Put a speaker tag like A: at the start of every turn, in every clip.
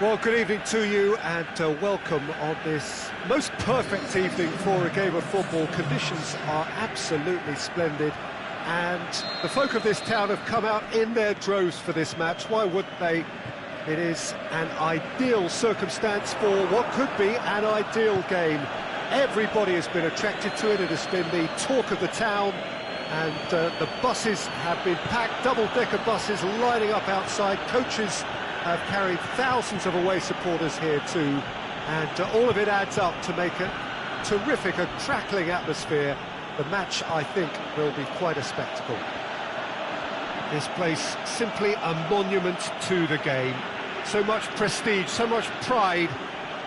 A: Well, good evening to you and welcome on this most perfect evening for a game of football. Conditions are absolutely splendid and the folk of this town have come out in their droves for this match. Why wouldn't they? It is an ideal circumstance for what could be an ideal game. Everybody has been attracted to it. It has been the talk of the town and the buses have been packed, double-decker buses lining up outside. Coaches have carried thousands of away supporters here too, and all of it adds up to make a terrific, a crackling atmosphere. The match, I think, will be quite a spectacle. This place simply a monument to the game. So much prestige, so much pride,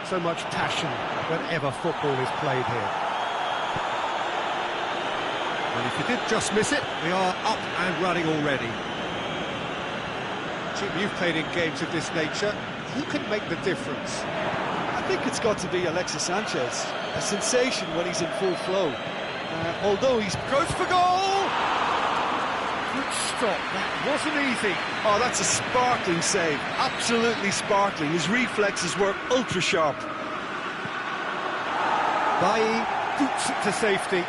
A: so much passion whenever football is played here. And if you did just miss it, we are up and running already. Jim, you've played in games of this nature. Who can make the difference?
B: I think it's got to be Alexis Sanchez. A sensation when he's in full flow. Although he's...
A: Goes for goal! Good stop, that wasn't easy.
B: Oh, that's a sparkling save. Absolutely sparkling. His reflexes were ultra-sharp.
A: Bailly boots it to safety.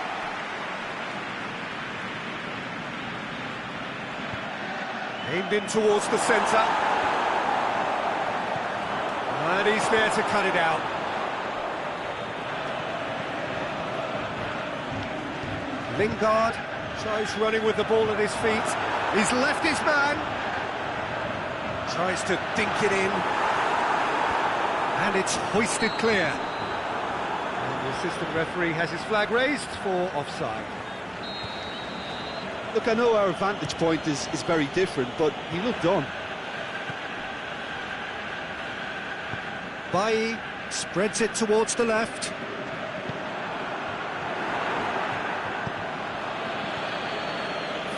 A: Aimed in towards the centre. And he's there to cut it out. Lingard tries running with the ball at his feet. He's left his man. Tries to dink it in. And it's hoisted clear. And the assistant referee has his flag raised for offside.
B: Look, I know our vantage point is very different, but he looked on.
A: Bailly spreads it towards the left.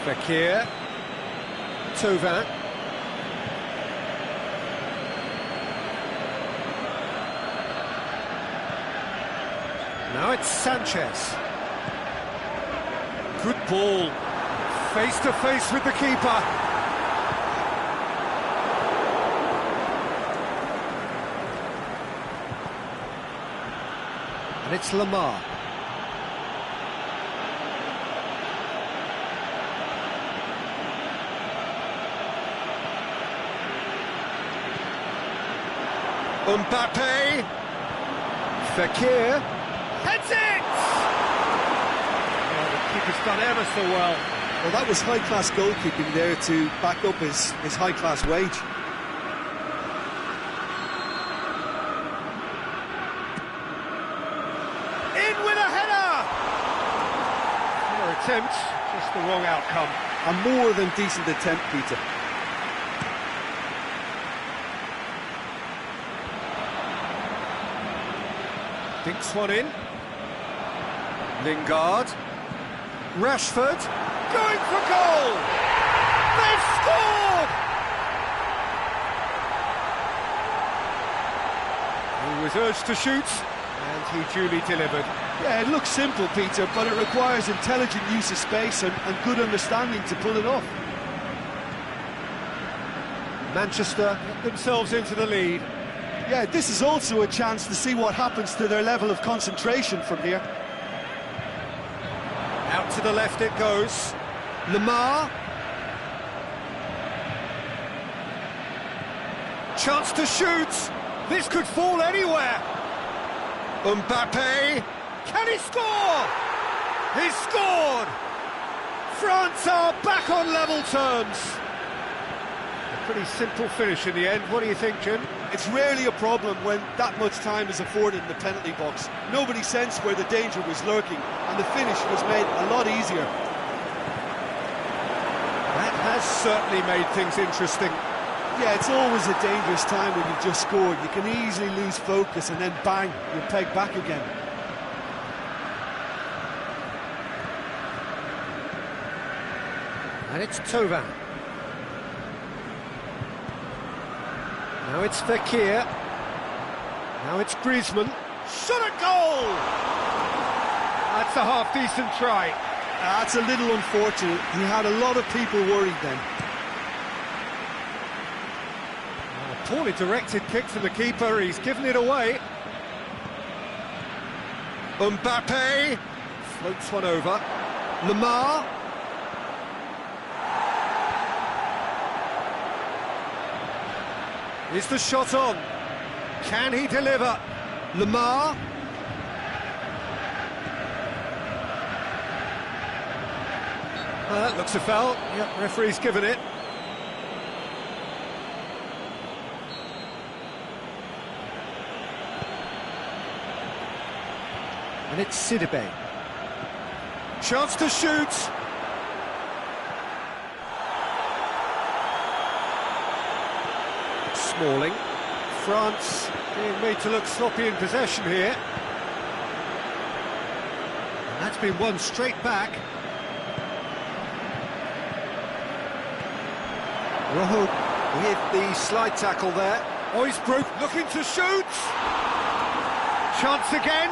A: Fekir. Thauvin. Now it's Sanchez. Good ball. Face to face with the keeper. And it's Lamar. Mbappe. Fekir. Heads it! Oh, the keeper's done ever so well.
B: Well, that was high-class goalkeeping there to back up his high-class wage.
A: In with a header! Fair attempt, just the wrong outcome.
B: A more than decent attempt, Peter.
A: Dinks one in. Lingard. Rashford. Going for goal! They've scored! He was urged to shoot, and he duly delivered.
B: Yeah, it looks simple, Peter, but it requires intelligent use of space and good understanding to pull it off.
A: Manchester get themselves into the lead.
B: Yeah, this is also a chance to see what happens to their level of concentration from here.
A: Out to the left it goes. Lamar. Chance to shoot. This could fall anywhere. Mbappe. Can he score? He's scored. France are back on level terms. A pretty simple finish in the end. What do you think, Jim?
B: It's rarely a problem when that much time is afforded in the penalty box. Nobody sensed where the danger was lurking, and the finish was made a lot easier.
A: That has certainly made things interesting.
B: Yeah, it's always a dangerous time when you've just scored. You can easily lose focus and then bang, you're pegged back again.
A: And it's Thauvin. Now it's Fekir. Now it's Griezmann. Shot at goal! That's a half-decent try.
B: That's a little unfortunate. He had a lot of people worried then.
A: Poorly directed kick from the keeper, he's given it away. Mbappe floats one over. Lamar. Is the shot on? Can he deliver? Lamar. That looks a foul. Yep, referee's given it. And it's Sidibe. Chance to shoot. Smalling. France being made to look sloppy in possession here. And that's been won straight back. Rojo with the slide tackle there. Oh, he's broke, looking to shoot. Chance again.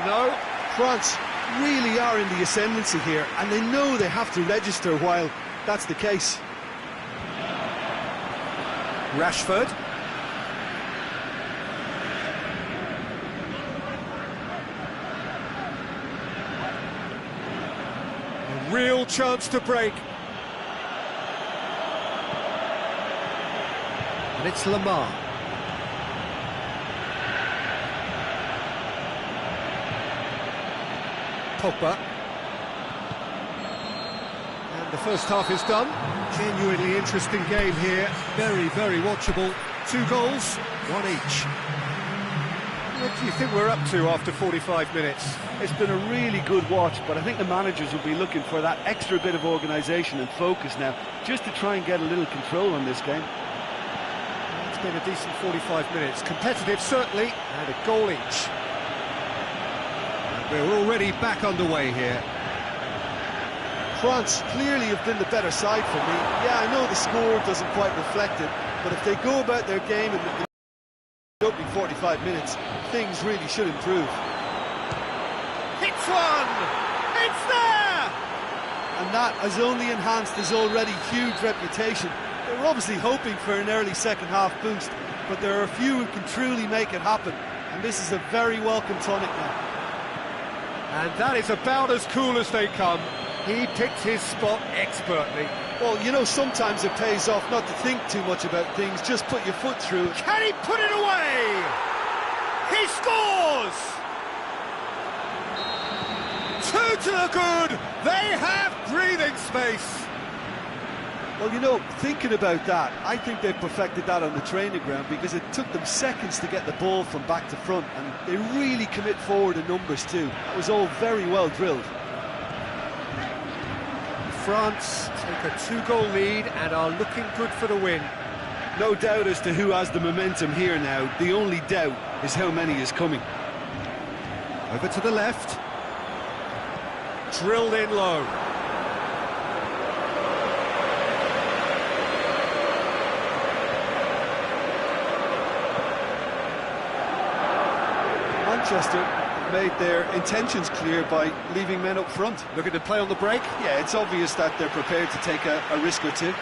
A: No.
B: France really are in the ascendancy here, and they know they have to register while that's the case.
A: Rashford. A real chance to break. And it's Lamar. Pogba. And the first half is done. Genuinely interesting game here. Very, very watchable. 2 goals, 1 each. What do you think we're up to after 45 minutes?
B: It's been a really good watch, but I think the managers will be looking for that extra bit of organisation and focus now, just to try and get a little control on this game.
A: It's been a decent 45 minutes. Competitive, certainly, and a goal each. And we're already back underway here.
B: France clearly have been the better side for me. Yeah, I know the score doesn't quite reflect it, but if they go about their game in the opening 45 minutes, things really should improve.
A: Hits one! It's there!
B: And that has only enhanced his already huge reputation. They were obviously hoping for an early second-half boost, but there are a few who can truly make it happen, and this is a very welcome tonic now.
A: And that is about as cool as they come. He picked his spot expertly.
B: Well, you know, sometimes it pays off not to think too much about things, just put your foot through.
A: Can he put it away? He scores! 2 to the good! They have breathing space!
B: Well, you know, thinking about that, I think they perfected that on the training ground because it took them seconds to get the ball from back to front, and they really commit forward in numbers too. That was all very well drilled.
A: France take a 2-goal lead and are looking good for the win.
B: No doubt as to who has the momentum here now. The only doubt is how many is coming.
A: Over to the left. Drilled in low.
B: Manchester made their intentions clear by leaving men up front.
A: Looking to play on the break.
B: Yeah, it's obvious that they're prepared to take a risk or two.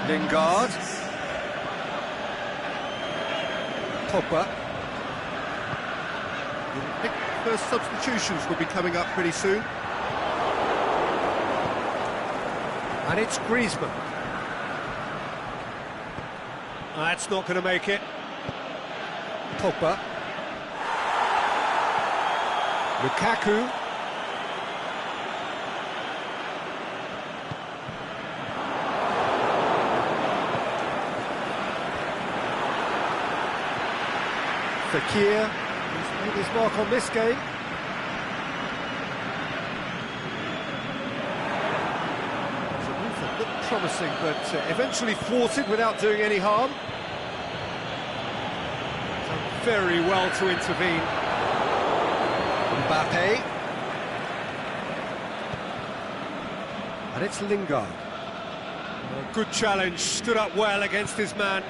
A: Lingard. Pogba. I think first substitutions will be coming up pretty soon. And it's Griezmann. That's not going to make it. Pogba. Lukaku. Fekir. He's made his mark on this game. Promising, but eventually thwarted without doing any harm. Done very well to intervene. Mbappe. And it's Lingard. A good challenge, stood up well against his man.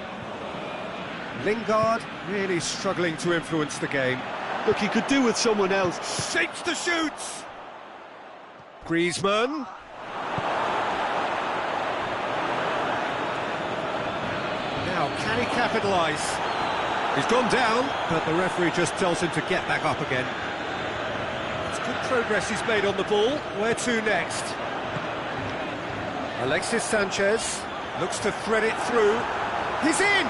A: Lingard really struggling to influence the game.
B: Look, he could do with someone else.
A: Shapes the shoot! Griezmann. Now, can he capitalise? He's gone down, but the referee just tells him to get back up again. It's good progress he's made on the ball. Where to next? Alexis Sanchez looks to thread it through. He's in!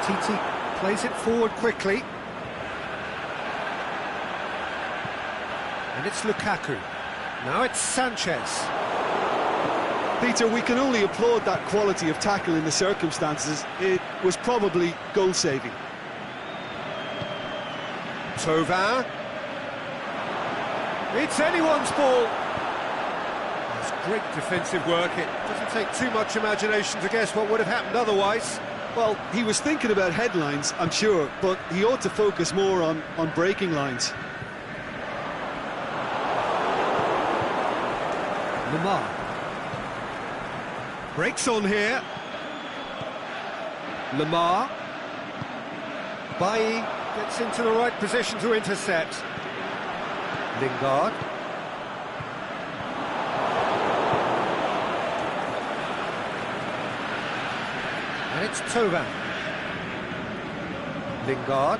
A: Titi plays it forward quickly. And it's Lukaku. Now it's Sanchez.
B: Peter, we can only applaud that quality of tackle in the circumstances. It was probably goal-saving.
A: Thauvin. It's anyone's ball. It's great defensive work. It doesn't take too much imagination to guess what would have happened otherwise.
B: Well, he was thinking about headlines, I'm sure, but he ought to focus more on breaking lines.
A: Lamar. Breaks on here. Lamar. Bailly gets into the right position to intercept. Lingard. And it's Thauvin. Lingard.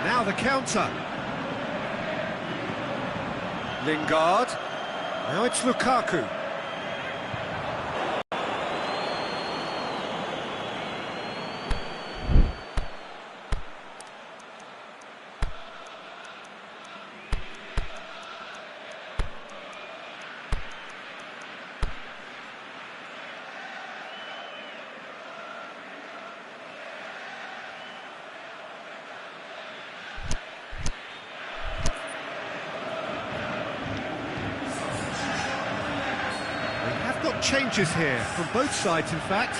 A: Now the counter. Lingard. Now it's Lukaku. Got changes here from both sides, in fact.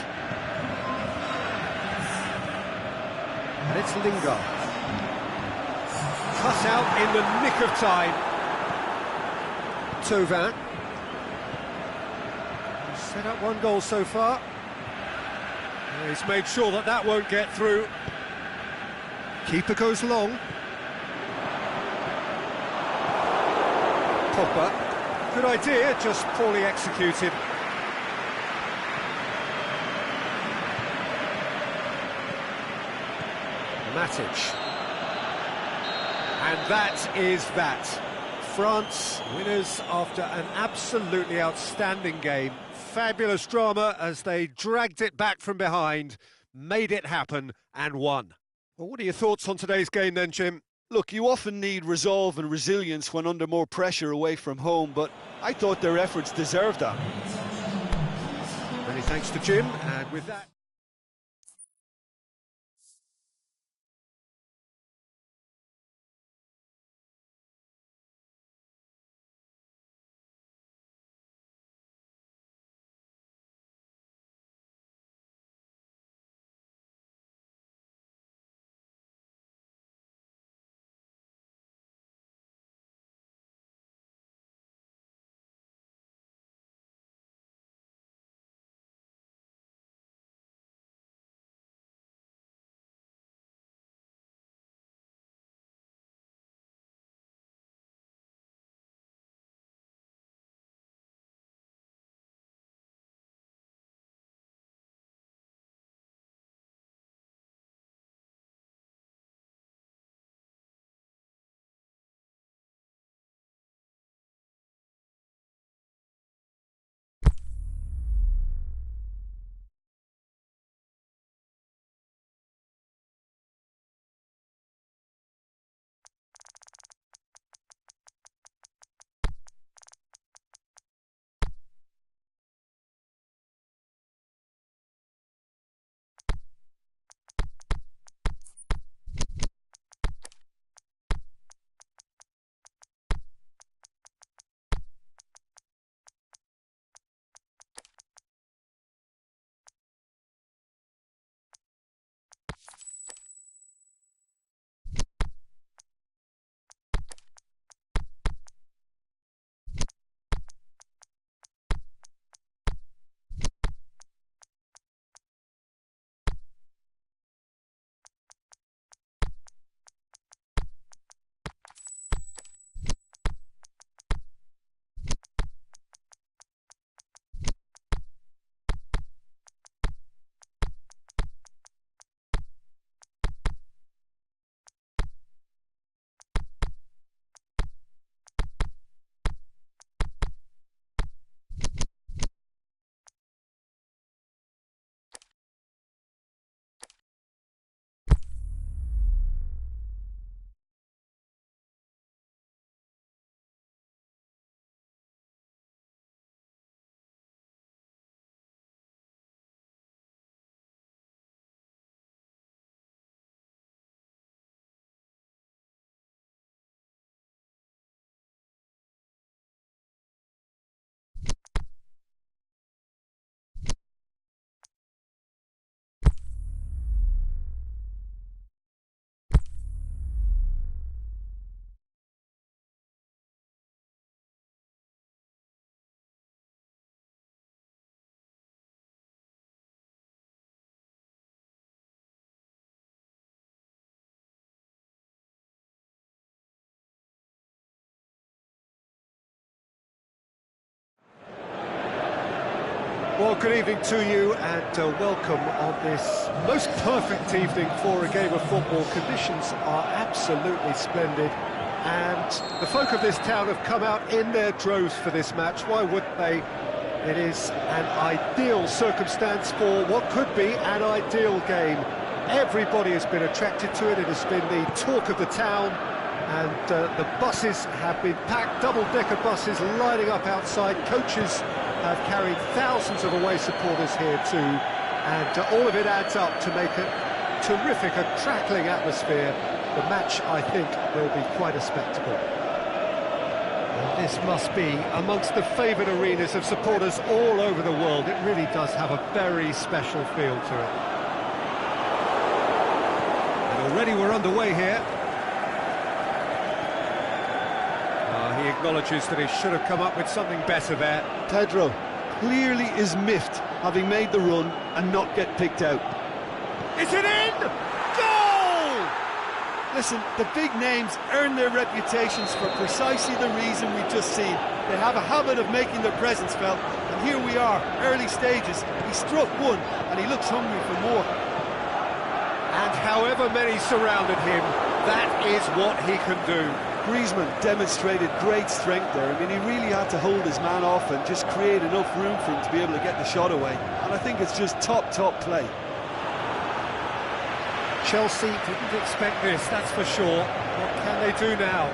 A: And it's Lingard. Cut out in the nick of time. Thauvin. He's set up one goal so far. He's made sure that that won't get through. Keeper goes long. Pogba. Good idea, just poorly executed. Matic. And that is that. France winners after an absolutely outstanding game. Fabulous drama as they dragged it back from behind, made it happen and won. Well, what are your thoughts on today's game then, Jim?
B: Look, you often need resolve and resilience when under more pressure away from home, but I thought their efforts deserved that.
A: Many thanks to Jim, and with that... Well, good evening to you and welcome on this most perfect evening for a game of football. Conditions are absolutely splendid and the folk of this town have come out in their droves for this match. Why wouldn't they? It is an ideal circumstance for what could be an ideal game. Everybody has been attracted to it. It has been the talk of the town and the buses have been packed, double-decker buses lining up outside. Coaches have carried thousands of away supporters here too, and all of it adds up to make a terrific, a crackling atmosphere. The match, I think, will be quite a spectacle. And this must be amongst the favoured arenas of supporters all over the world. It really does have a very special feel to it. And already we're underway here. He acknowledges that he should have come up with something better there.
B: Pedro clearly is miffed, having made the run and not get picked out.
A: Is it in? Goal!
B: Listen, the big names earn their reputations for precisely the reason we've just seen. They have a habit of making their presence felt, and here we are, early stages. He struck one, and he looks hungry for more.
A: And however many surrounded him, that is what he can do.
B: Griezmann demonstrated great strength there. I mean, he really had to hold his man off and just create enough room for him to be able to get the shot away. And I think it's just top play.
A: Chelsea didn't expect this, that's for sure. What can they do now?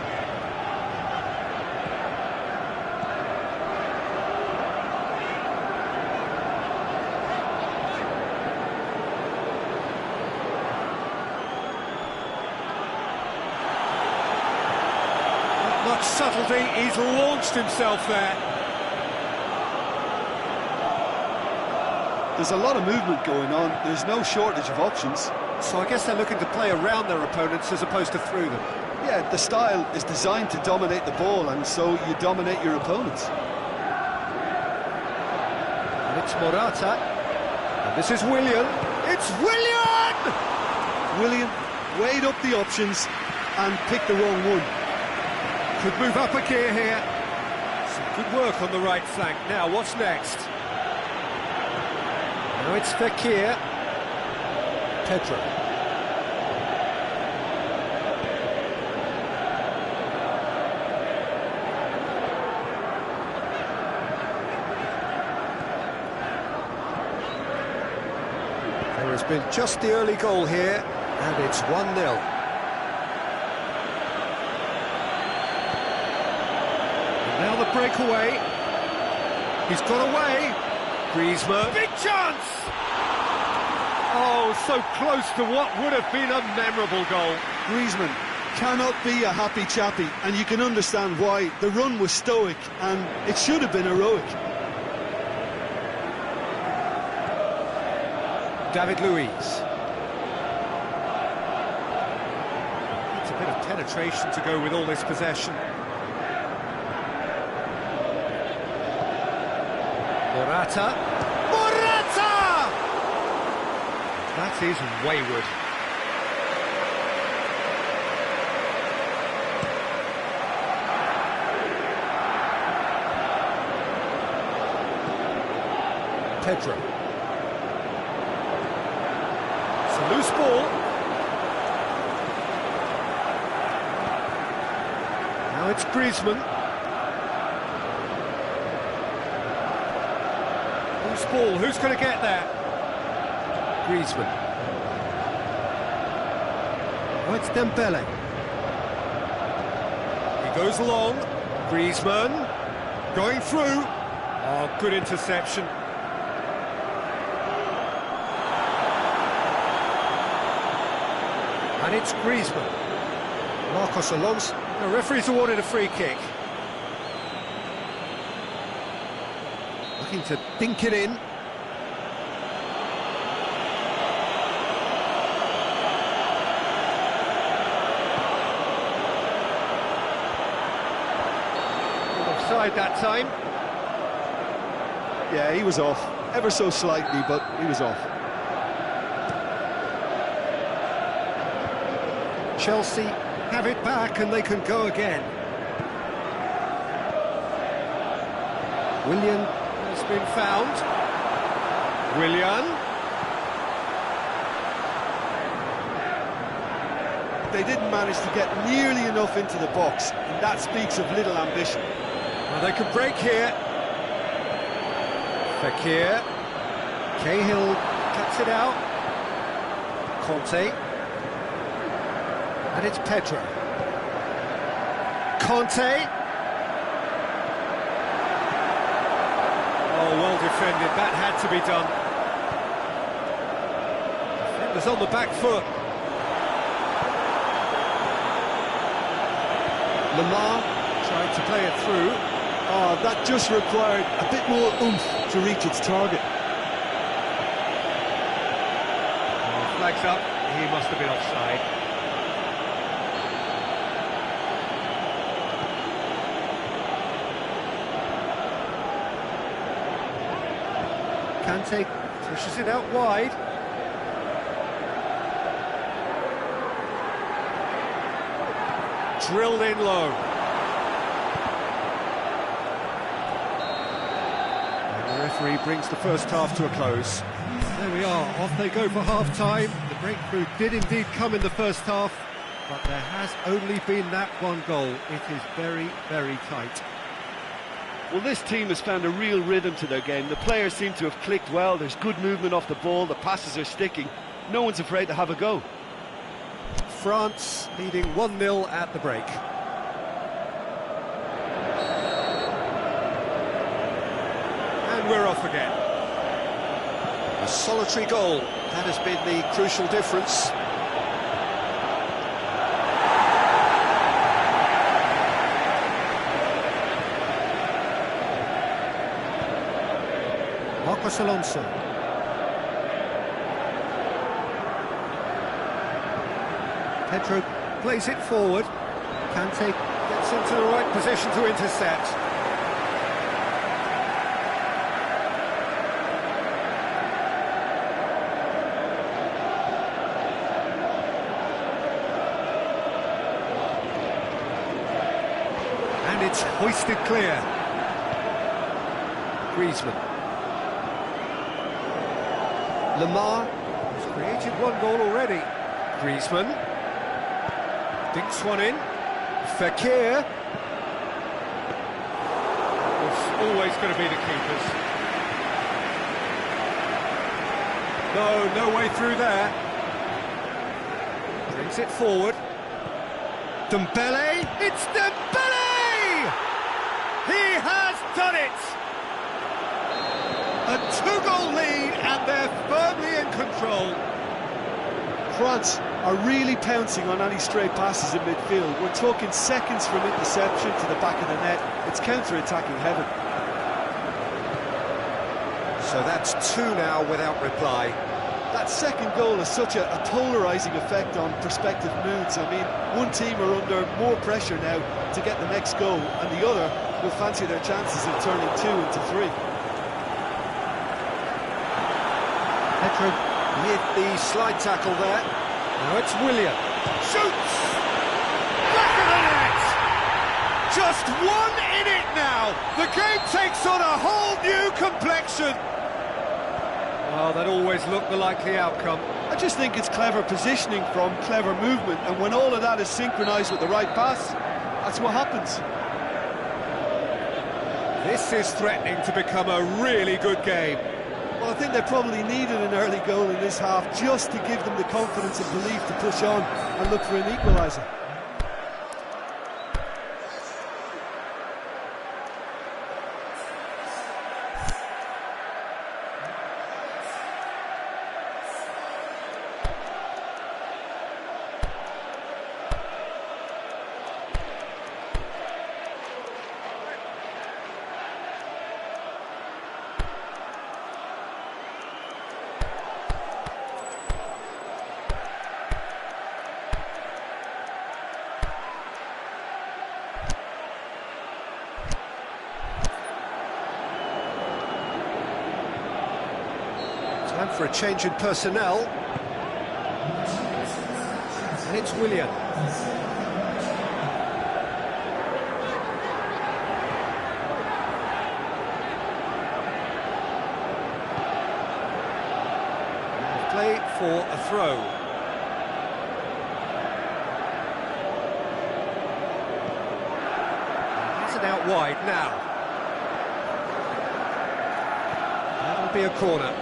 A: Much subtlety, he's launched himself there.
B: There's a lot of movement going on, there's no shortage of options.
A: So I guess they're looking to play around their opponents as opposed to through them.
B: Yeah, the style is designed to dominate the ball, and so you dominate your opponents.
A: And it's Morata. And this is Willian. It's Willian!
B: Willian weighed up the options and picked the wrong one.
A: Could move up a gear here. Some good work on the right flank. Now, what's next? Now it's Fekir. Pedro. There has been just the early goal here, and it's 1-0. Now the breakaway. He's got away. Griezmann. Big chance! Oh, so close to what would have been a memorable goal.
B: Griezmann cannot be a happy chappy, and you can understand why. The run was stoic, and it should have been heroic.
A: David Luiz. It's a bit of penetration to go with all this possession. Morata. Morata! That is wayward. Pedro. It's a loose ball. Now it's Griezmann. Loose ball, who's going to get there? Griezmann. Oh, it's Dembele. He goes long. Griezmann. Going through. Oh, good interception. And it's Griezmann. Marcos Alonso. The referee's awarded a free kick. Looking to dink it in. Offside that time.
B: Yeah, he was off. Ever so slightly, but he was off.
A: Chelsea have it back and they can go again. Willian has been found. Willian.
B: They didn't manage to get nearly enough into the box, and that speaks of little ambition.
A: Well, they could break here. Fekir. Cahill cuts it out. Conte. And it's Pedro. Conte. Oh, well defended. That had to be done. Defenders on the back foot. Lamar trying to play it through.
B: Oh, that just required a bit more oomph to reach its target.
A: Oh, flags up. He must have been offside. Kante pushes it out wide. Drilled in low. And the referee brings the first half to a close. There we are, off they go for half-time. The breakthrough did indeed come in the first half, but there has only been that one goal. It is very, very tight.
B: Well, this team has found a real rhythm to their game. The players seem to have clicked well. There's good movement off the ball. The passes are sticking. No one's afraid to have a go.
A: France leading 1-0 at the break. And we're off again. A solitary goal. That has been the crucial difference. Marcos Alonso. Pedro plays it forward. Kante gets into the right position to intercept. And it's hoisted clear. Griezmann. Lamar has created one goal already. Griezmann dinks one in. Fekir. It's always going to be the keepers. No way through there. Brings it forward. Dembele. It's Dembele! He has done it! A two-goal lead, and they're firmly in control.
B: France are really pouncing on any stray passes in midfield. We're talking seconds from interception to the back of the net. It's counter-attacking heaven.
A: So that's two now without reply.
B: That second goal has such a polarising effect on prospective moods. I mean, one team are under more pressure now to get the next goal, and the other will fancy their chances of turning 2 into 3.
A: Pedro with the slide tackle there. Now it's Willian. Shoots! Back of the net! Just one in it now. The game takes on a whole new complexion. Well, that always looked the likely outcome.
B: I just think it's clever positioning from clever movement, and when all of that is synchronised with the right pass, that's what happens.
A: This is threatening to become a really good game.
B: Well, I think they probably needed an early goal in this half just to give them the confidence and belief to push on and look for an equaliser.
A: Time for a change in personnel. And it's Willian. for a throw. He's it out wide now. That'll be a corner.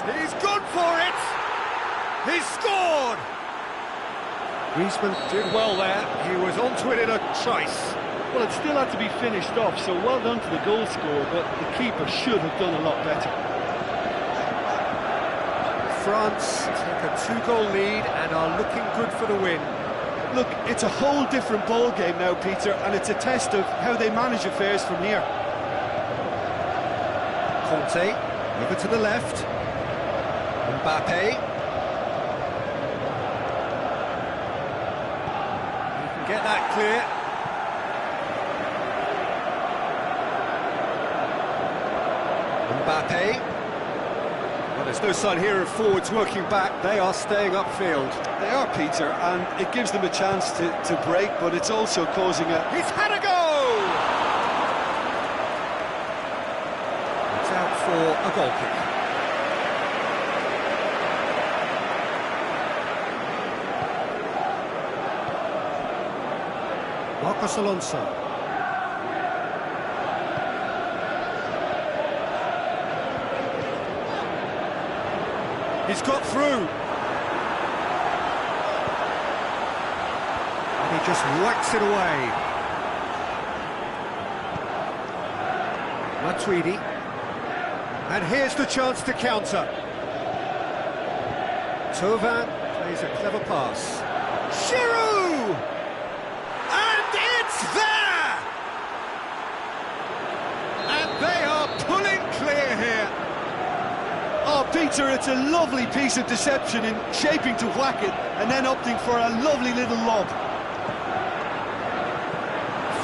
A: He's gone for it! He's scored! Griezmann did well there. He was onto it in a trice.
B: Well, it still had to be finished off, so well done to the goal scorer, but the keeper should have done a lot better.
A: France take a 2-goal lead and are looking good for the win.
B: Look, it's a whole different ball game now, Peter, and it's a test of how they manage affairs from here.
A: Conte, over to the left. Mbappe. He can get that clear. Mbappe. Well, there's no sign here of forwards working back. They are staying upfield.
B: They are, Peter, and it gives them a chance to break, but it's also causing a...
A: He's had a go! It's out for a goal kick. Marcos Alonso. He's got through. And he just whacks it away. Matuidi. And here's the chance to counter. Thauvin plays a clever pass. Giroud! There! And they are pulling clear here.
B: Oh, Peter, it's a lovely piece of deception in shaping to whack it and then opting for a lovely little lob.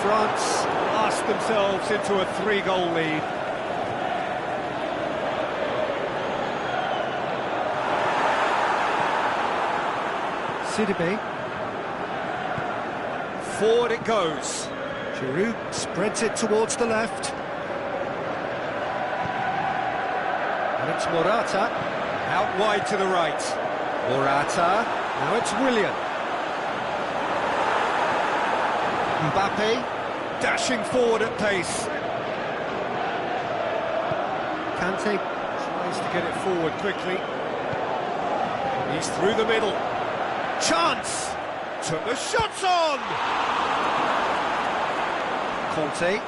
A: France lost themselves into a 3-goal lead. Sidibe. Forward it goes. Giroud spreads it towards the left. And it's Morata, out wide to the right. Morata, now it's Willian. Mbappe, dashing forward at pace. Kante tries to get it forward quickly. He's through the middle. Chance! Took the shots on! Conte.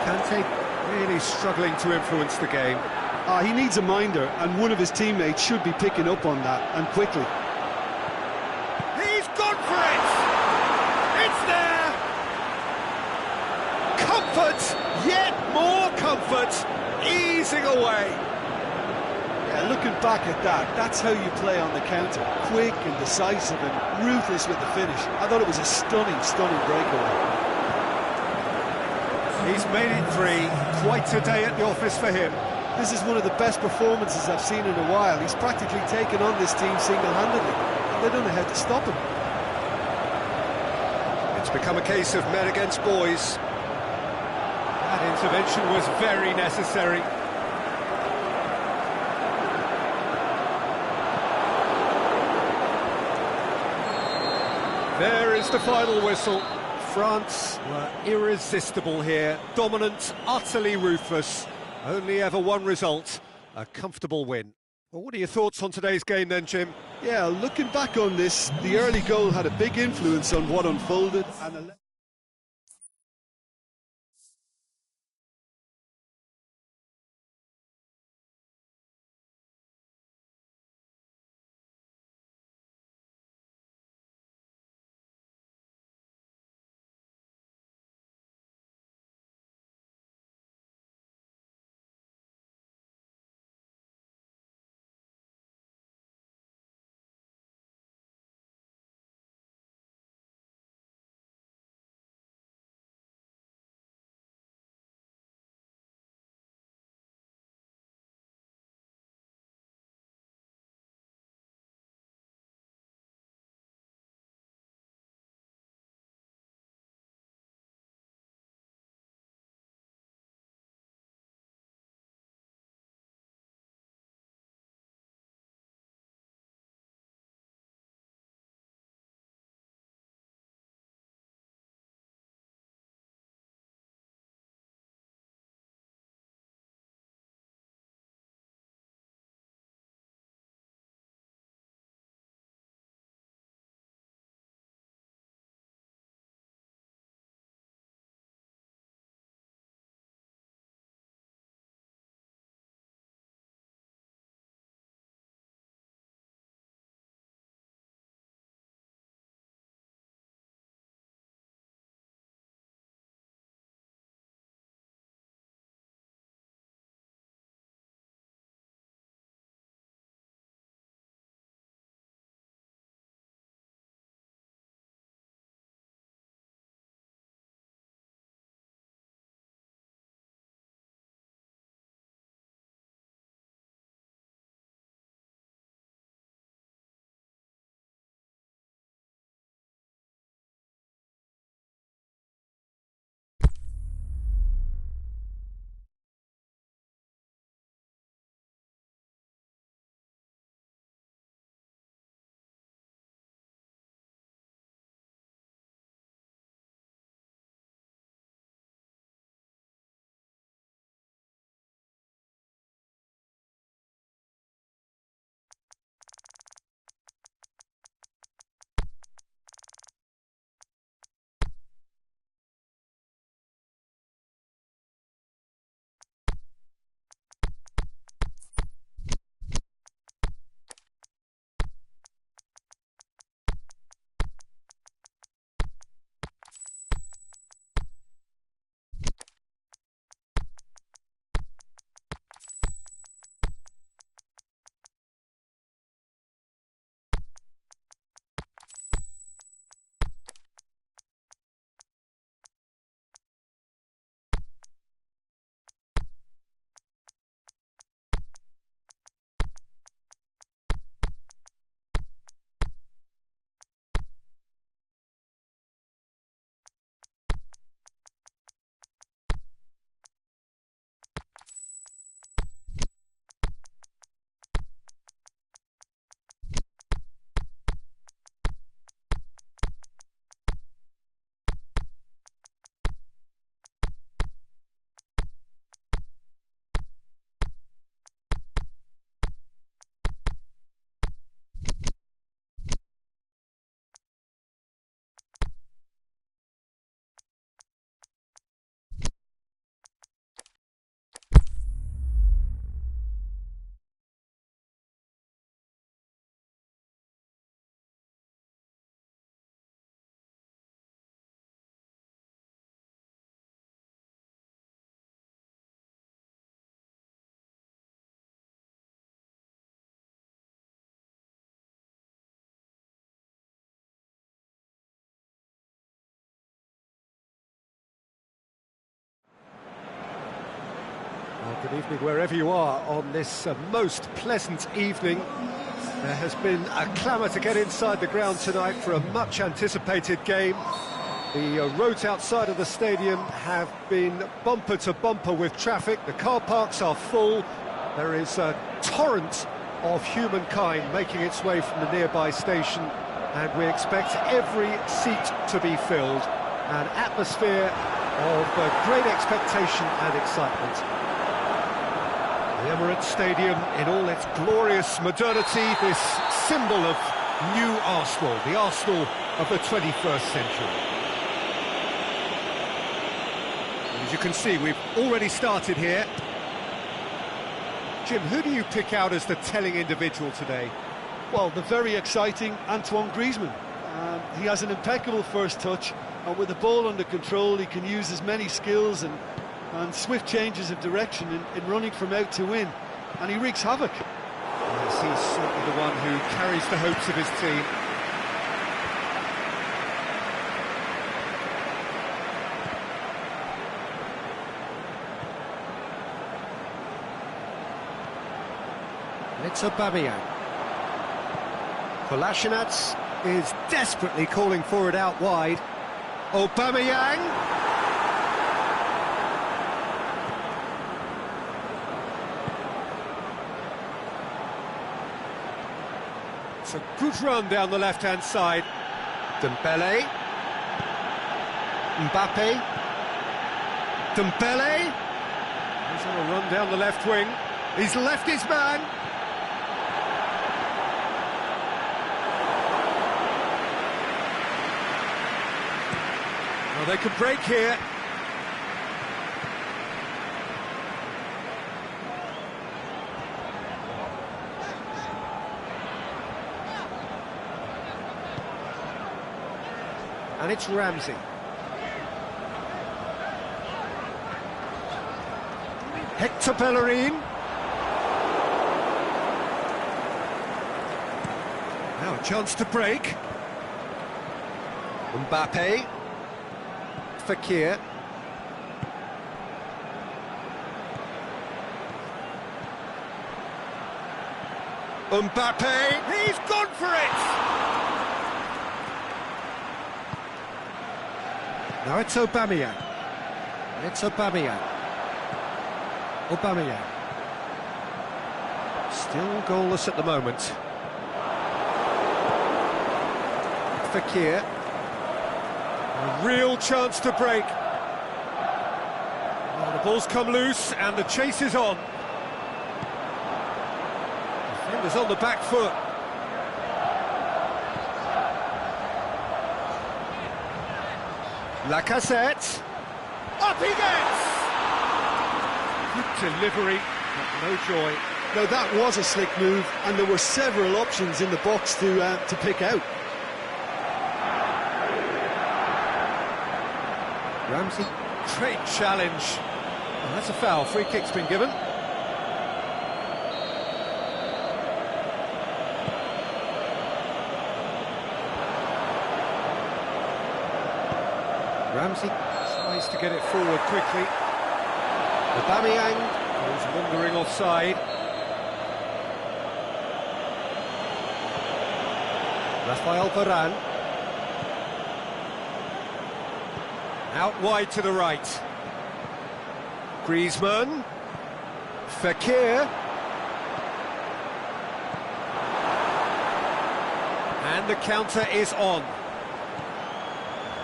A: Kante really struggling to influence the game.
B: He needs a minder, and one of his teammates should be picking up on that, and quickly.
A: He's gone for it! It's there! Comfort, yet more comfort, easing away.
B: Yeah, looking back at that, that's how you play on the counter. Quick and decisive and ruthless with the finish. I thought it was a stunning, stunning breakaway.
A: He's made it 3, quite a day at the office for him.
B: This is one of the best performances I've seen in a while. He's practically taken on this team single-handedly. They don't know how to stop him.
A: It's become a case of men against boys. That intervention was very necessary. There is the final whistle. France were irresistible here, dominant, utterly ruthless. Only ever one result, a comfortable win. Well, what are your thoughts on today's game then, Jim?
B: Yeah, looking back on this, the early goal had a big influence on what unfolded. And
A: Good evening wherever you are on this most pleasant evening. There has been a clamour to get inside the ground tonight for a much-anticipated game. The roads outside of the stadium have been bumper to bumper with traffic. The car parks are full. There is a torrent of humankind making its way from the nearby station, and we expect every seat to be filled. An atmosphere of great expectation and excitement. The Emirates Stadium in all its glorious modernity, this symbol of new Arsenal, the Arsenal of the 21st century. As you can see, we've already started here. Jim, who do you pick out as the telling individual today?
B: Well, the very exciting Antoine Griezmann. He has an impeccable first touch, and with the ball under control, he can use his many skills and swift changes of direction in running from out to in, and he wreaks havoc.
A: Yes, he's certainly the one who carries the hopes of his team. It's Aubameyang. Kolasinac is desperately calling for it out wide. Aubameyang! It's a good run down the left-hand side. Dembele. Mbappe. Dembele. He's on a run down the left wing. He's left his man. Well, they could break here. And it's Ramsey. Hector Bellerin. Now a chance to break. Mbappe. Fekir. Mbappe. He's gone for it! Now it's Aubameyang. It's Aubameyang. Aubameyang. Still goalless at the moment. Fekir. A real chance to break. Well, the ball's come loose and the chase is on. Defenders on the back foot. Lacazette. Up he gets! Good delivery, but no joy.
B: Now that was a slick move, and there were several options in the box to pick out.
A: Ramsey, great challenge. Oh, that's a foul, free kick's been given. Ramsey tries to get it forward quickly. Aubameyang goes wandering offside. Rafael Varane. Out wide to the right. Griezmann. Fekir. And the counter is on.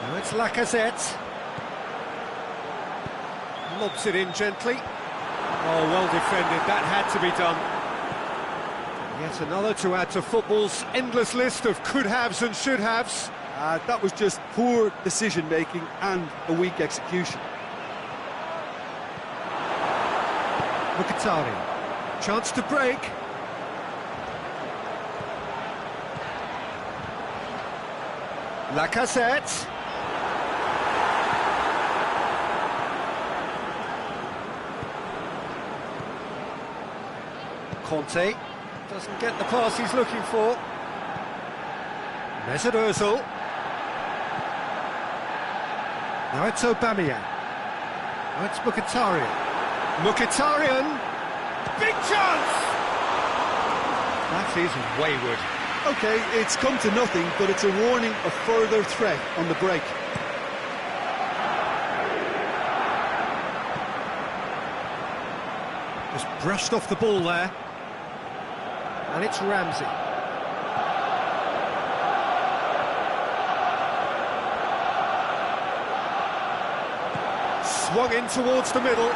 A: Now it's Lacazette. Lobs it in gently. Oh, well defended, that had to be done. Yet another to add to football's endless list of could-haves and should-haves.
B: That was just poor decision-making and a weak execution.
A: Mkhitaryan. Chance to break. Lacazette. Conte doesn't get the pass he's looking for. Mesut Ozil. Now it's Aubameyang. Now it's Mkhitaryan. Mkhitaryan. Big chance! That is wayward.
B: OK, it's come to nothing, but it's a warning of further threat on the break.
A: Just brushed off the ball there. And it's Ramsey. Swung in towards the middle.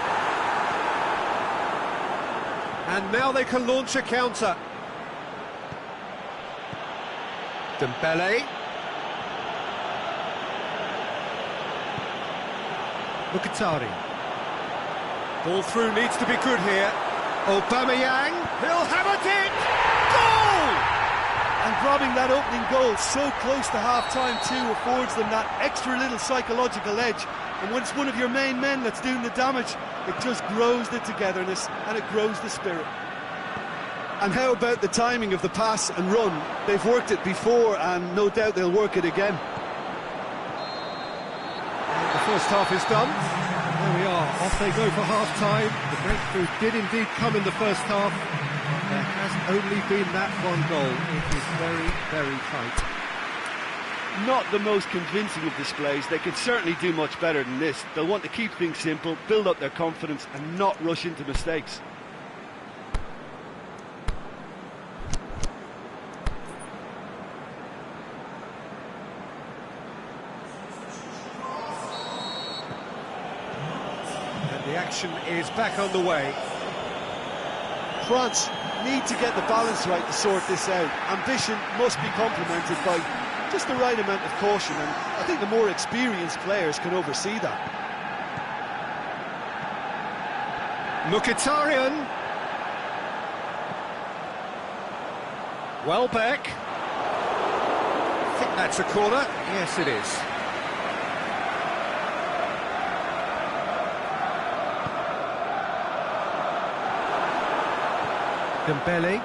A: And now they can launch a counter. Dembele. Mkhitaryan. Ball through needs to be good here. Aubameyang, he'll hammer it! Goal!
B: And grabbing that opening goal so close to half-time too affords them that extra little psychological edge. And when it's one of your main men that's doing the damage, it just grows the togetherness and it grows the spirit. And how about the timing of the pass and run? They've worked it before and no doubt they'll work it again.
A: And the first half is done. There we are, off they go for half-time. The breakthrough did indeed come in the first half. There has only been that one goal. It is very, very tight.
B: Not the most convincing of displays. They could certainly do much better than this. They'll want to keep things simple, build up their confidence and not rush into mistakes.
A: The action is back on the way.
B: France need to get the balance right to sort this out. Ambition must be complemented by just the right amount of caution, and I think the more experienced players can oversee that.
A: Mkhitaryan. Welbeck. I think that's a corner. Yes, it is. Dembele.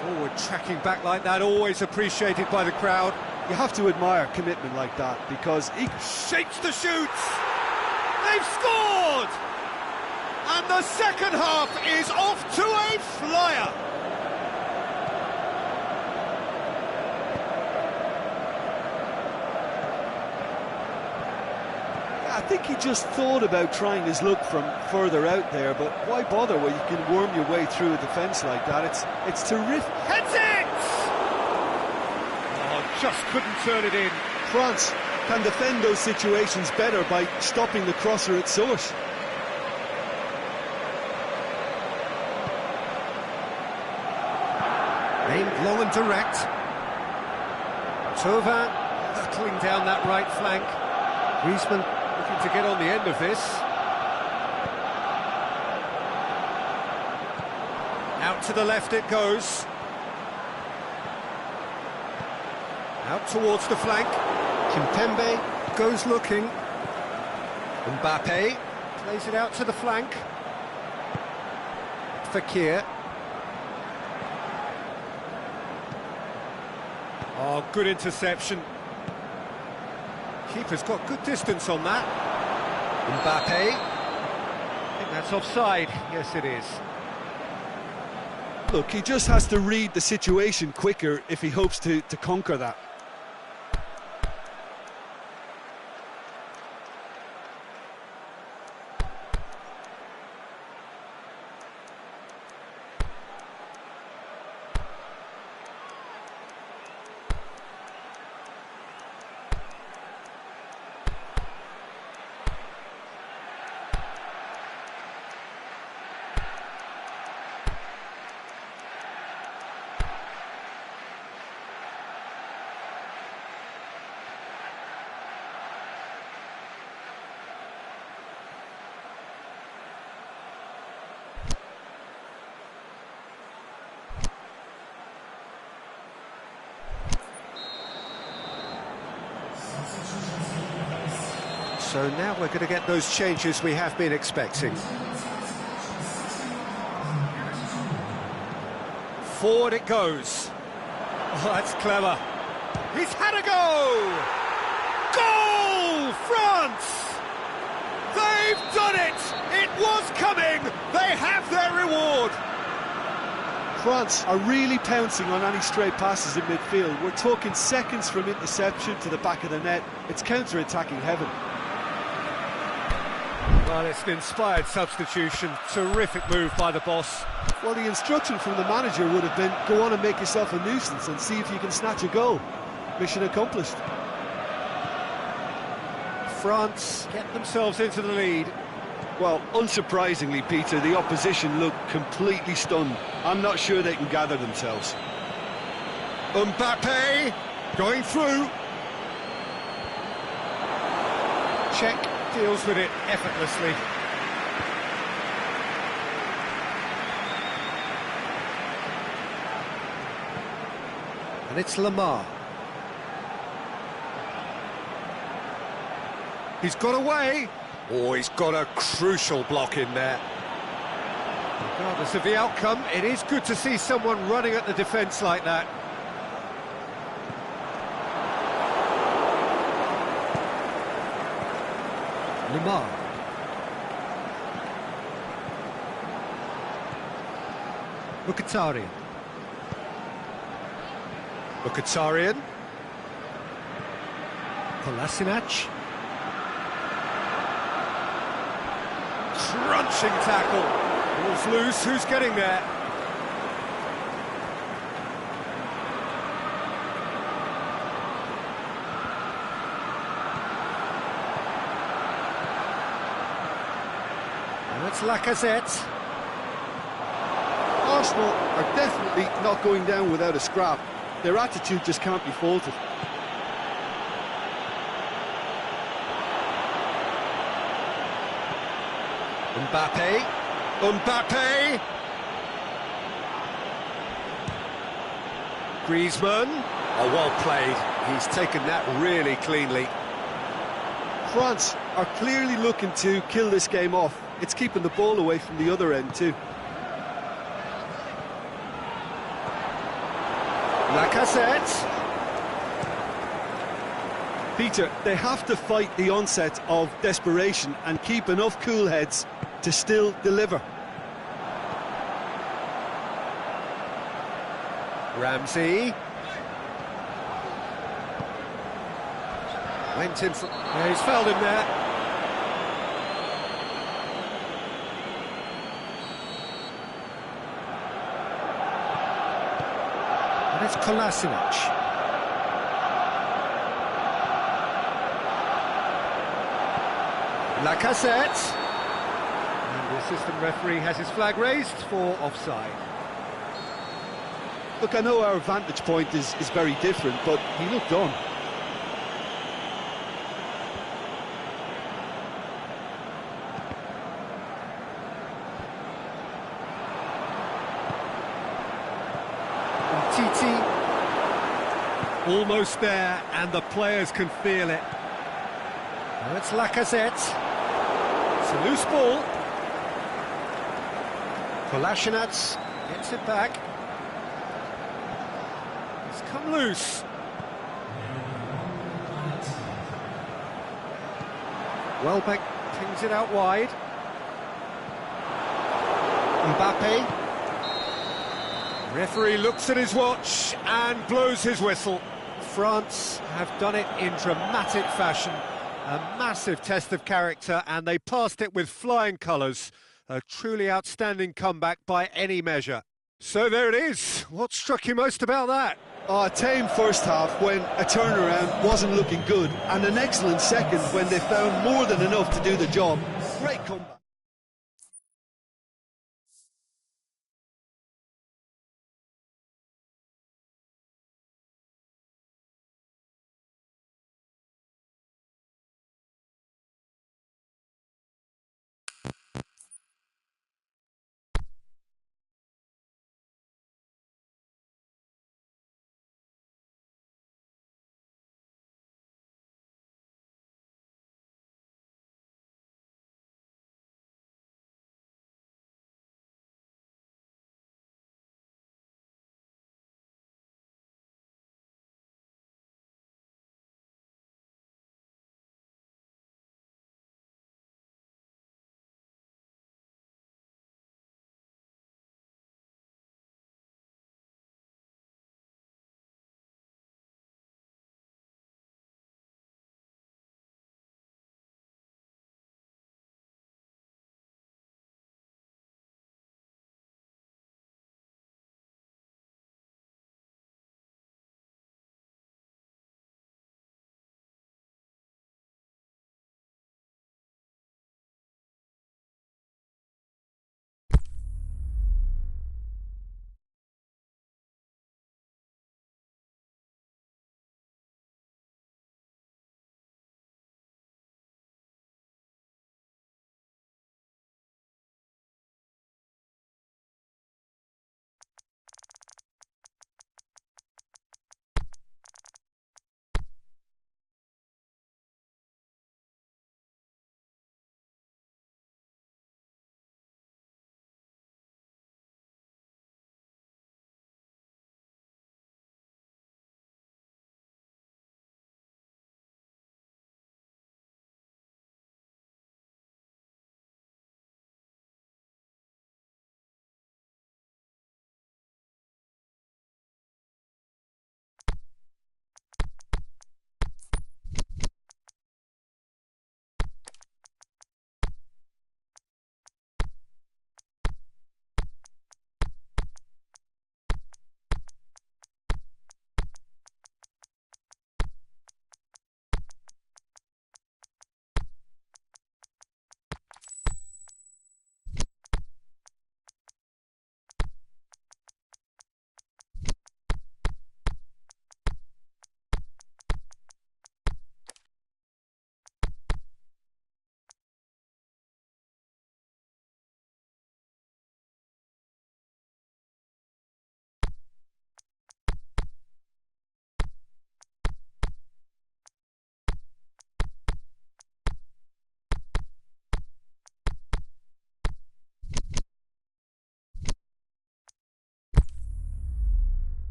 A: Forward tracking back like that, always appreciated by the crowd.
B: You have to admire commitment like that, because he
A: shapes the shoots. They've scored! And the second half is off to a flyer.
B: I think he just thought about trying his luck from further out there, but why bother when you can worm your way through a defence like that? It's terrific.
A: Heads it! Oh, just couldn't turn it in.
B: France can defend those situations better by stopping the crosser at source.
A: Aimed long and direct. Thauvin hurtling down that right flank. Griezmann looking to get on the end of this. Out to the left it goes. Out towards the flank. Kimpembe goes looking. Mbappe plays it out to the flank. Fekir. Oh, good interception. Keeper's got good distance on that. Mbappe. I think that's offside. Yes, it is.
B: Look, he just has to read the situation quicker if he hopes to conquer that.
A: So now we're going to get those changes we have been expecting. Forward it goes. Oh, that's clever. He's had a go! Goal! France! was coming! They have their reward!
B: France are really pouncing on any stray passes in midfield. We're talking seconds from interception to the back of the net. It's counter-attacking heaven.
A: Well, it's an inspired substitution. Terrific move by the boss.
B: Well, the instruction from the manager would have been, go on and make yourself a nuisance and see if you can snatch a goal. Mission accomplished.
A: France get themselves into the lead.
B: Well, unsurprisingly, Peter, the opposition look completely stunned. I'm not sure they can gather themselves.
A: Mbappe going through. Czech deals with it effortlessly. And it's Lamar. He's got away. Oh, he's got a crucial block in there. Regardless of the outcome, it is good to see someone running at the defence like that. Lamar. Mkhitaryan. Mkhitaryan. Kolasinac. Crunching tackle. Ball's loose. Who's getting there? And it's Lacazette.
B: Arsenal are definitely not going down without a scrap. Their attitude just can't be faulted.
A: Mbappe. Mbappe. Griezmann. Oh, well played. He's taken that really cleanly.
B: France are clearly looking to kill this game off. It's keeping the ball away from the other end too.
A: Lacazette.
B: Peter, they have to fight the onset of desperation and keep enough cool heads to still deliver.
A: Ramsey. Went in for... Yeah, he's fouled him there. And it's Kolasinac. Lacazette. And the assistant referee has his flag raised for offside.
B: Look, I know our vantage point is very different, but he looked on.
A: Titi. Almost there, and the players can feel it. Now it's Lacazette. It's a loose ball. Kolasinac gets it back. It's come loose. Welbeck pings it out wide. Mbappe. Referee looks at his watch and blows his whistle. France have done it in dramatic fashion. A massive test of character, and they passed it with flying colours. A truly outstanding comeback by any measure. So there it is. What struck you most about that?
B: A tame first half when a turnaround wasn't looking good, and an excellent second when they found more than enough to do the job. Great comeback.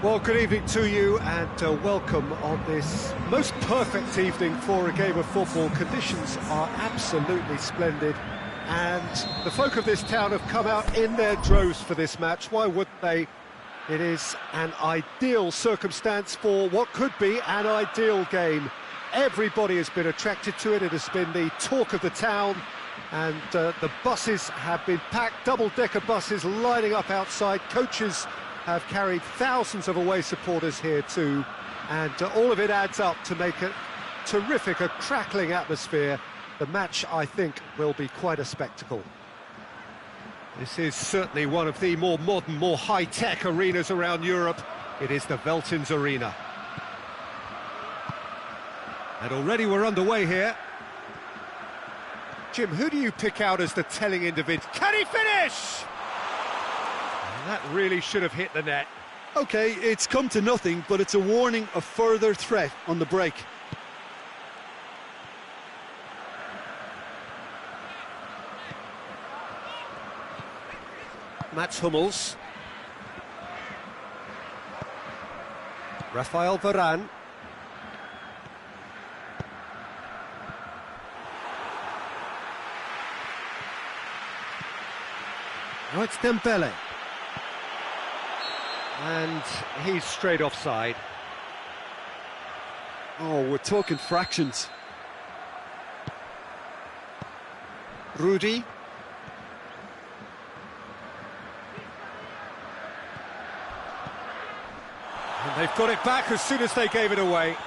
A: Well, good evening to you and welcome on this most perfect evening for a game of football. Conditions are absolutely splendid and the folk of this town have come out in their droves for this match. Why wouldn't they? It is an ideal circumstance for what could be an ideal game. Everybody has been attracted to it. It has been the talk of the town and the buses have been packed, double-decker buses lining up outside. Coaches have carried thousands of away supporters here too, and all of it adds up to make a terrific, a crackling atmosphere. The match, I think, will be quite a spectacle. This is certainly one of the more modern, more high-tech arenas around Europe. It is the Veltins Arena. And already we're underway here. Jim, who do you pick out as the telling individual? Can he finish? That really should have hit the net.
B: OK, it's come to nothing, but it's a warning of further threat on the break.
A: Mats Hummels. Rafael Varane. Oh, it's Dembele. And he's straight offside.
B: Oh, we're talking fractions.
A: Rudy. And they've got it back as soon as they gave it away.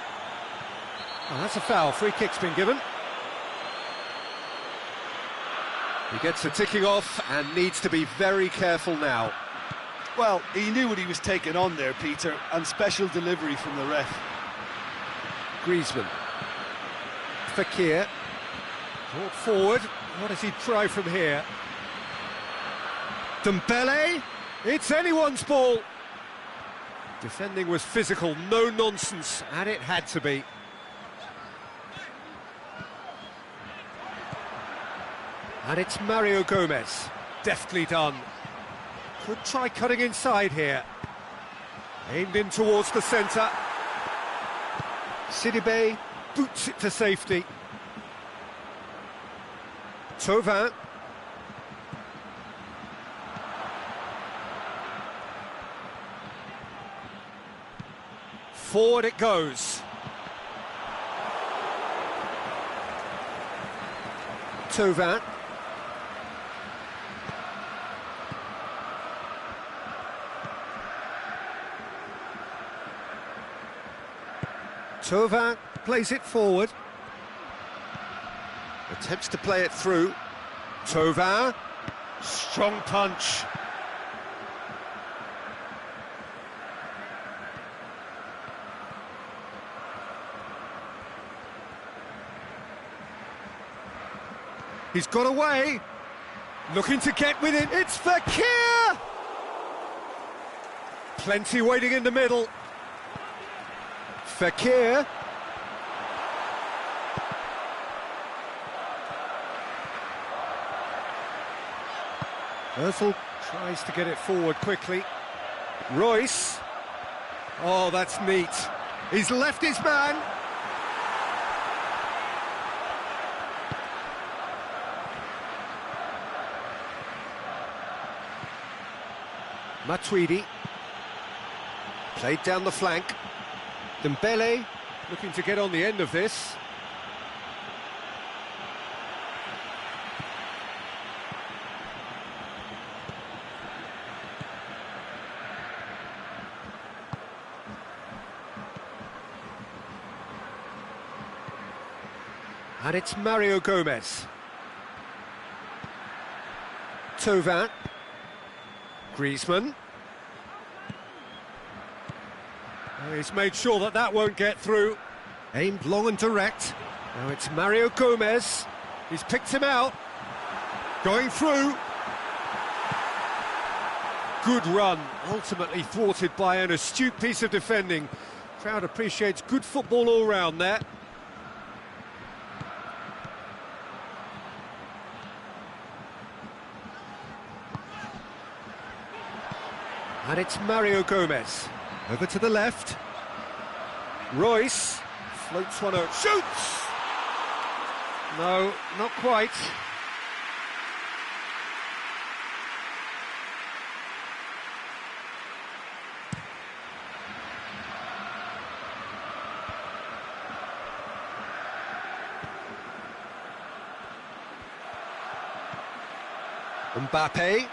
A: Oh, that's a foul. Free kick's been given. He gets the ticking off and needs to be very careful now.
B: Well, he knew what he was taking on there, Peter, and special delivery from the ref.
A: Griezmann. Fekir. Brought forward. What does he try from here? Dembele. It's anyone's ball. Defending was physical, no nonsense, and it had to be. And it's Mario Gomez. Deftly done. Could try cutting inside here. Aimed in towards the centre. Sidibe boots it to safety. Thauvin. Forward it goes. Thauvin. Thauvin plays it forward. Attempts to play it through. Thauvin. Strong punch. He's got away. Looking to get with it. It's Fekir! Plenty waiting in the middle. Fekir. Ozil tries to get it forward quickly. Royce. Oh, that's neat. He's left his man. Matuidi. Played down the flank. Dembele looking to get on the end of this. And it's Mario Gomez. Thauvin. Griezmann. He's made sure that that won't get through. Aimed long and direct. Now it's Mario Gomez. He's picked him out. Going through. Good run. Ultimately thwarted by an astute piece of defending. Crowd appreciates good football all round there. And it's Mario Gomez. Over to the left. Royce floats one out. Shoots! No, not quite. Mbappe.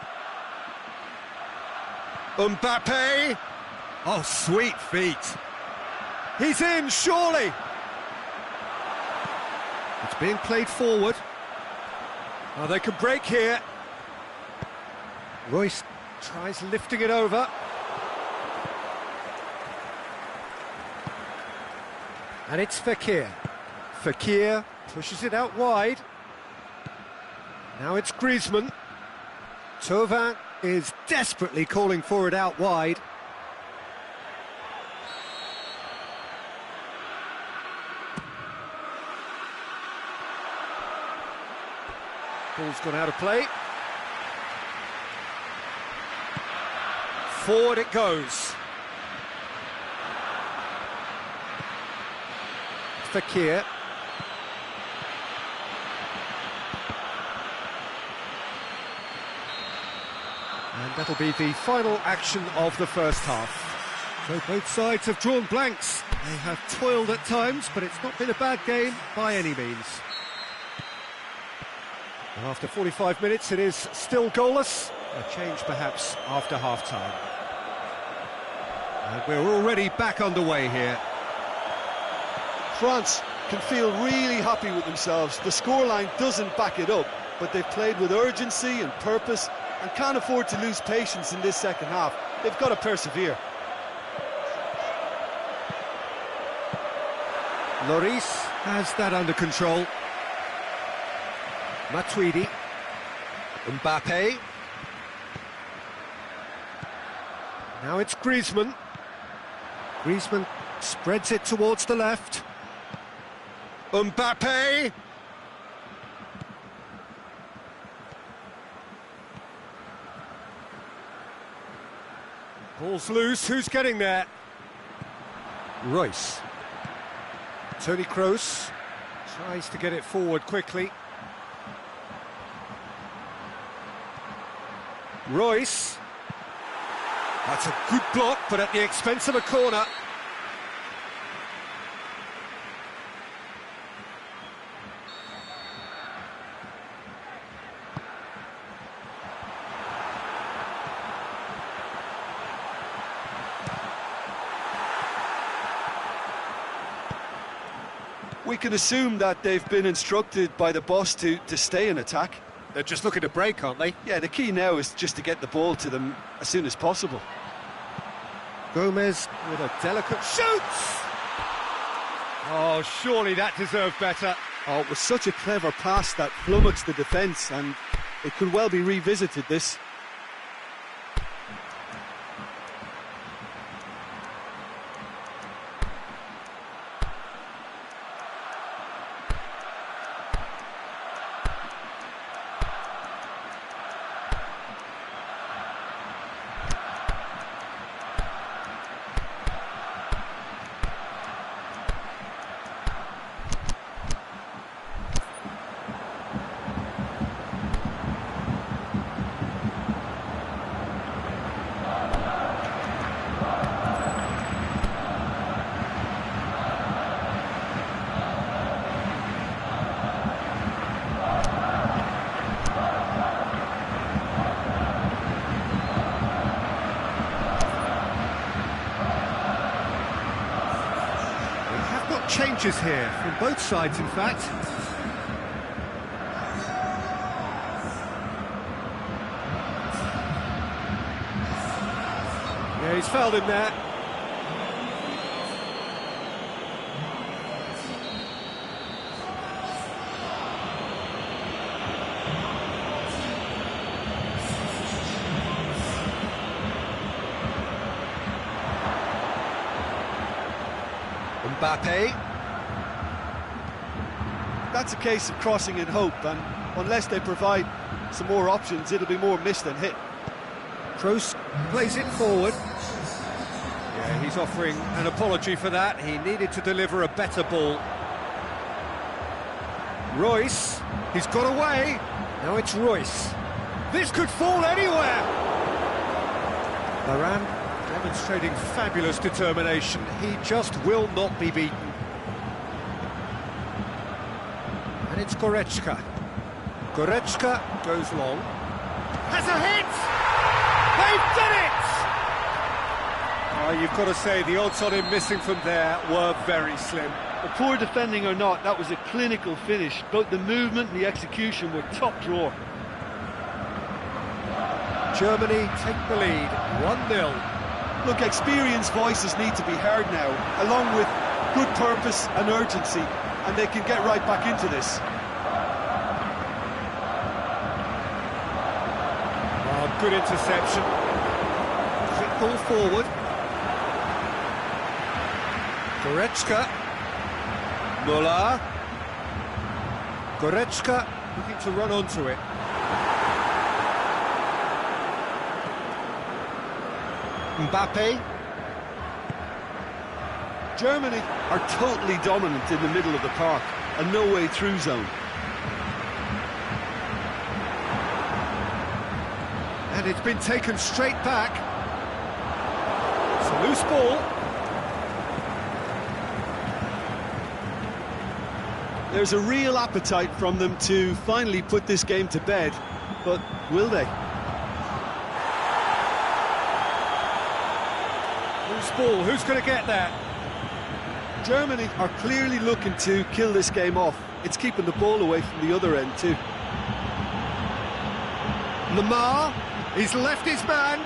A: Mbappe! Oh, sweet feet. He's in, surely! It's being played forward. Oh, they can break here. Royce tries lifting it over. And it's Fekir. Fekir pushes it out wide. Now it's Griezmann. Thauvin is desperately calling for it out wide. Ball's gone out of play. Forward it goes. Fekir. And that'll be the final action of the first half. So both sides have drawn blanks. They have toiled at times, but it's not been a bad game by any means. And after 45 minutes, it is still goalless. A change perhaps after half-time. And we're already back underway here.
B: France can feel really happy with themselves. The scoreline doesn't back it up, but they've played with urgency and purpose and can't afford to lose patience in this second half. They've got to persevere.
A: Lloris has that under control. Matuidi. Mbappe. Now it's Griezmann. Griezmann spreads it towards the left. Mbappe! Ball's loose, who's getting there? Royce. Toni Kroos tries to get it forward quickly. Royce. That's a good block, but at the expense of a corner.
B: We can assume that they've been instructed by the boss to stay in attack.
A: They're just looking to break, aren't they?
B: Yeah, the key now is just to get the ball to them as soon as possible.
A: Gomez with a delicate shoot! Oh, surely that deserved better.
B: Oh, it was such a clever pass that flummoxed the defence, and it could well be revisited, this.
A: Changes here from both sides, in fact. Yeah, he's fouled him there. Mbappe.
B: That's a case of crossing in hope, and unless they provide some more options, it'll be more miss than hit.
A: Kroos plays it forward. Yeah, Yeah, he's offering an apology for that. He needed to deliver a better ball. Royce, he's got away. Now it's Royce. This could fall anywhere. Varane demonstrating fabulous determination. He just will not be beaten. And it's Goretzka. Goretzka goes long. Has a hit! They've done it! You've got to say, the odds on him missing from there were very slim.
B: Well, poor defending or not, that was a clinical finish. Both the movement and the execution were top drawer.
A: Germany take the lead, 1-0.
B: Look, experienced voices need to be heard now, along with good purpose and urgency, and they can get right back into this.
A: Oh, good interception. Quick ball forward. Goretzka. Müller. Goretzka looking to run onto it. Mbappe.
B: Germany are totally dominant in the middle of the park, a no-way through zone.
A: And it's been taken straight back. It's a loose ball.
B: There's a real appetite from them to finally put this game to bed, but will they?
A: Loose ball, who's going to get that?
B: Germany are clearly looking to kill this game off. It's keeping the ball away from the other end too.
A: Lamar, he's left his man.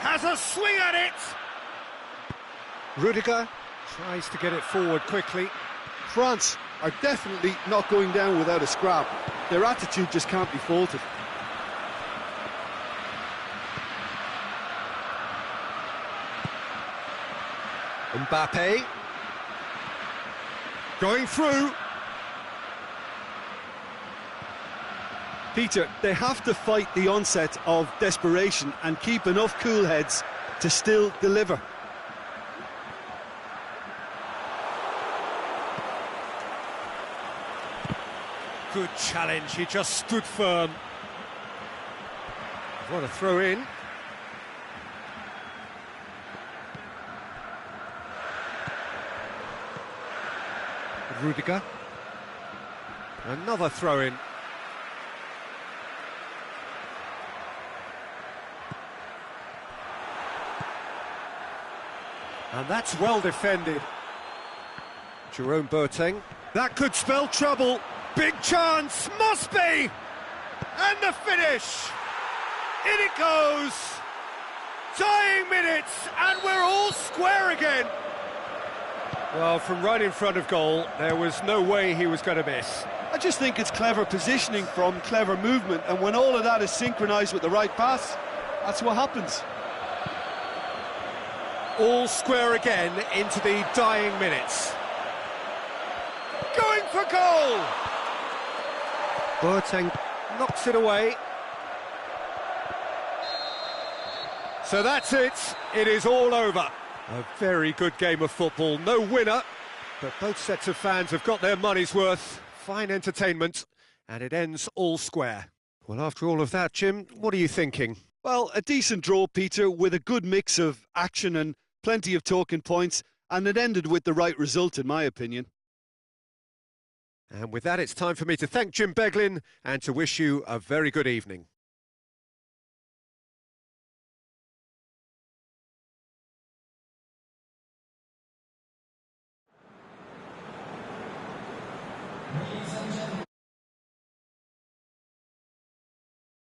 A: Has a swing at it! Rudiger tries to get it forward quickly.
B: France are definitely not going down without a scrap. Their attitude just can't be faulted.
A: Mbappe going through.
B: Peter, they have to fight the onset of desperation and keep enough cool heads to still deliver.
A: Good challenge, he just stood firm. What a throw in. Rudiger. Another throw in. And that's well defended. Jerome Boateng. That could spell trouble. Big chance, must be! And the finish! In it goes! Dying minutes, and we're all square again! Well, from right in front of goal, there was no way he was going to miss.
B: I just think it's clever positioning from clever movement, and when all of that is synchronised with the right pass, that's what happens.
A: All square again into the dying minutes. Going for goal! Boateng knocks it away. So that's it. It is all over. A very good game of football. No winner, but both sets of fans have got their money's worth. Fine entertainment, and it ends all square. Well, after all of that, Jim, what are you thinking?
B: Well, a decent draw, Peter, with a good mix of action and plenty of talking points, and it ended with the right result, in my opinion.
A: And with that, it's time for me to thank Jim Beglin and to wish you a very good evening.
C: Ladies and gentlemen.